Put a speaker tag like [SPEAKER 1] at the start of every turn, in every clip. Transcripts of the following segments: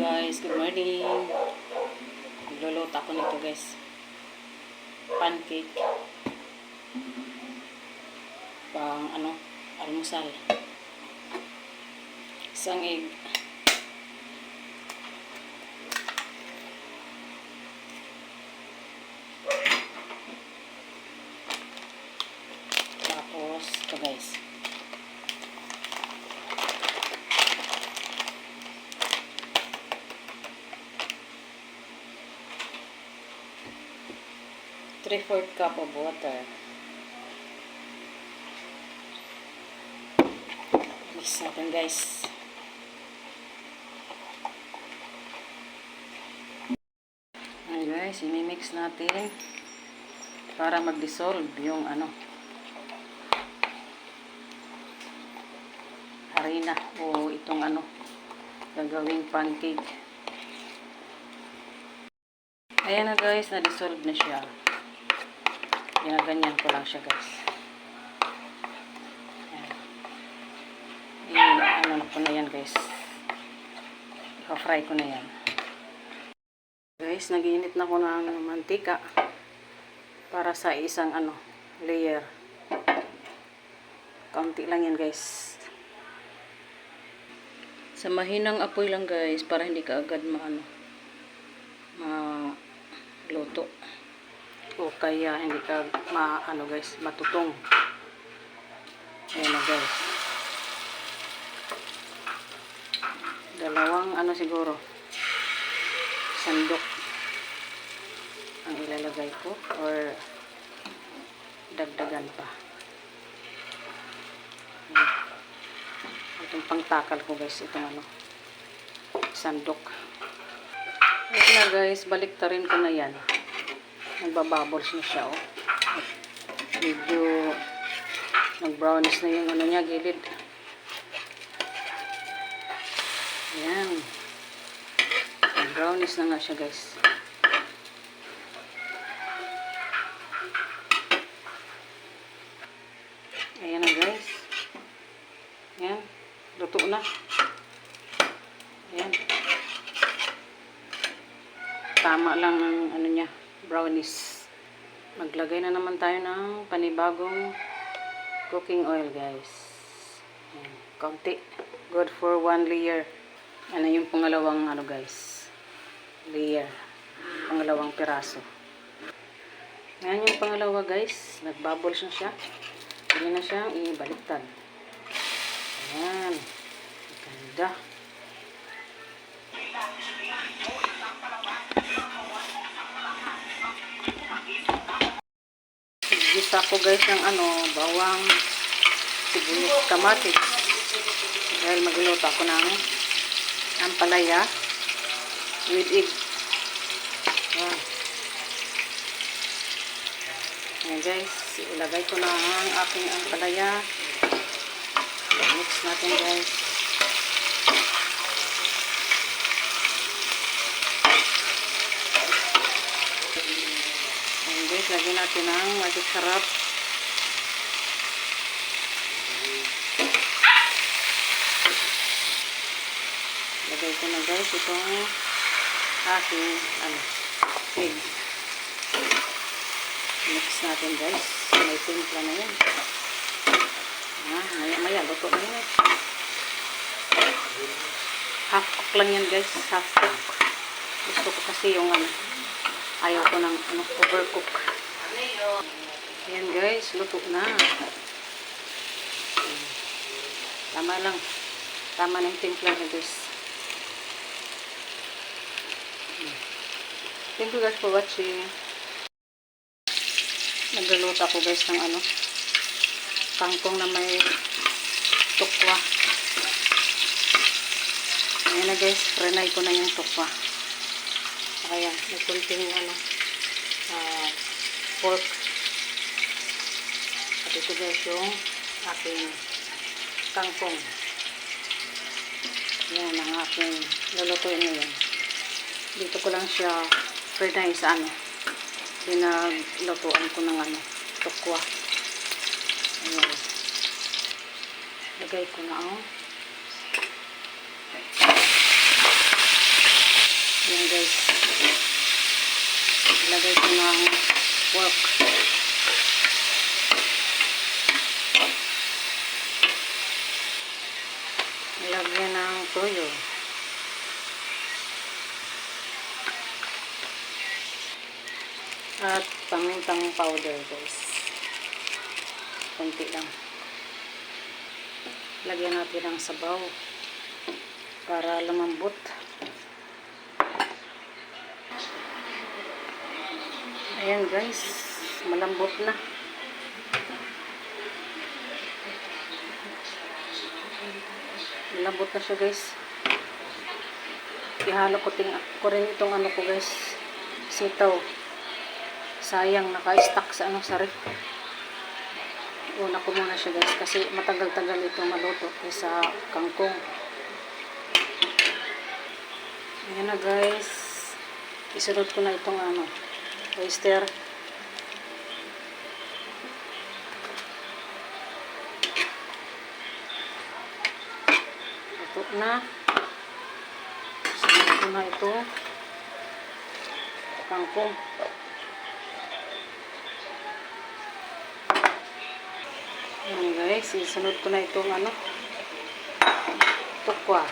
[SPEAKER 1] Guys, good morning. Magluluto ako nito guys. Pancake. Pang almusal. Isang egg. Tapos, ito guys. Three-fourth cup of water. Mix natin guys. Ayan guys, imimix natin para mag-dissolve yung harina o itong gagawing pancake. Ayan na guys, na-dissolve na siya. Ginaganyan ko lang siya guys. Ayan. Ko na yan guys. I-fry ko na yan. Guys, nag-iinit na ko ng mantika para sa isang layer. Kaunti lang yan guys. Sa mahinang apoy lang guys para hindi ka agad luto. O kaya hindi ka guys, matutong. Ayan na guys. Dalawang siguro sandok ang ilalagay ko or dagdagan pa. Itong pangtakal ko guys, itong sandok. Ayan na guys, baliktarin ko na yan. Nagbabubbles na siya, oh. Medyo nag-brownish na yung niya, gilid. Ayan. Nag-brownish na nga siya, guys. Ayan na, guys. Ayan. Luto na. Ayan. Tama lang ang niya, brownies. Maglagay na naman tayo ng panibagong cooking oil guys. Ayan, kaunti. Good for one layer. Ano yung pangalawang guys, layer. Pangalawang piraso. Ayan yung pangalawa guys. Nagbubbles na siya. Pwede na siyang ibaliktad. Ayan. Ganda. Gisa ko guys ng bawang, sibuyas, kamatis. Dahil magluluto ako ng ampalaya with egg. Ayan. Ayan guys, ilagay ko na ang aking ampalaya. Mix natin guys. Guys, lagyan natin ang magic sarap. Lagay ko na guys itong aking egg. Mix natin guys. May timpla na yan. Maya luto na yan. Half cook lang yan guys. Half cook. Gusto ko kasi yung ayaw ko ng overcook. Ayan guys, luto na. Tama lang. Tama na yung timpla na guys. Thank you guys for watching. Nagluluto ako guys ng kangkong na may tukwa. Ayan na guys, frenay ko na yung tukwa. Ayan, may kunting pork. At ito guys yung aking kangkong. Yan ang aking lulutuin ngayon. Dito ko lang siya frenay sa pinaglutuan ko ng tukwa. Ayan. Lagay ko na Ilagay ko ng pork. Ilagyan ng toyo. At pamintang powder, guys. Konti lang. Lagyan natin ng sabaw para lumambot. Ayan guys, malambot na. Malambot na siya guys. Ihalo ko rin itong ano ko guys, sitaw. Sayang, naka-stack sa sa ref. Una ko muna siya guys kasi matagal-tagal ito maluto sa kangkong. Ayan na guys. Isunod ko na itong oyster. Ito na. Isunod ko na ito. Kangkong. Ayan guys. Isunod ko na itong tukwa.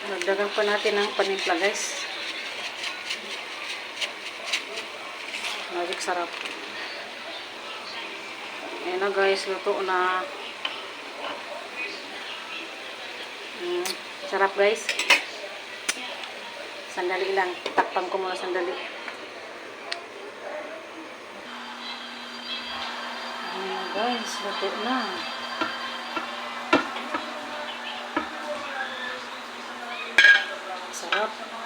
[SPEAKER 1] Dagdagan pa natin ng panimpla guys. Magic sarap. Ayan na guys, luto na. Sarap guys. Sandali lang. Takpan ko muna sandali. Ayan na guys, luto na. Sarap.